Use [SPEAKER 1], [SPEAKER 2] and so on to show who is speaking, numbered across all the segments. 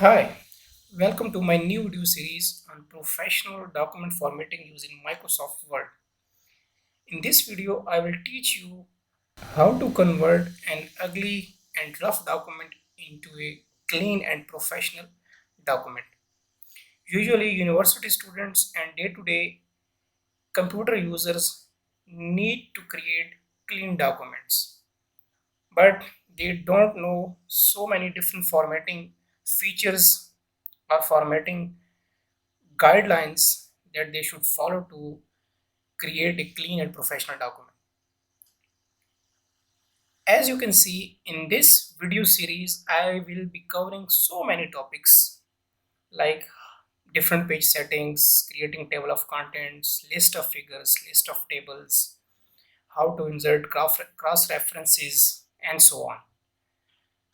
[SPEAKER 1] Hi, welcome to my new video series on professional document formatting using Microsoft Word. In this video, I will teach you how to convert an ugly and rough document into a clean and professional document. Usually, university students and day-to-day computer users need to create clean documents, but they don't know so many different formatting features or formatting guidelines that they should follow to create a clean and professional document. As you can see in this video series, I will be covering so many topics like different page settings, creating table of contents, list of figures, list of tables, how to insert cross references, and so on.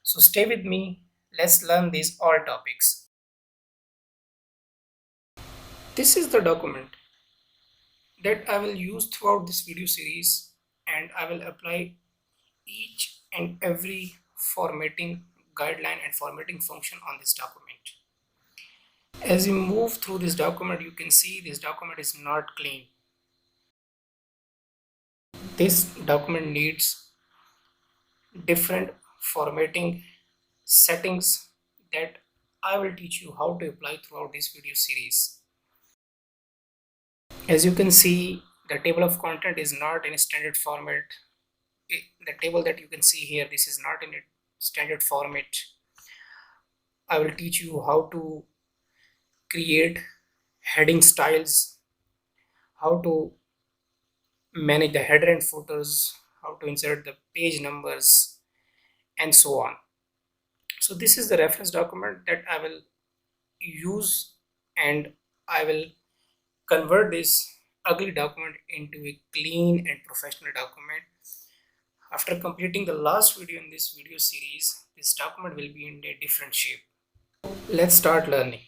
[SPEAKER 1] So stay with me, let's learn these all topics. This is the document that I will use throughout this video series, and I will apply each and every formatting guideline and formatting function on this document. As you move through this document, you can see this document is not clean. This document needs different formatting settings that I will teach you how to apply throughout this video series. As you can see, the table of content is not in a standard format. The table that you can see here, this is not in a standard format. I will teach you how to create heading styles, how to manage the header and footers, how to insert the page numbers, and so on. So this is the reference document that I will use, and I will convert this ugly document into a clean and professional document. After completing the last video in this video series, this document will be in a different shape. Let's start learning.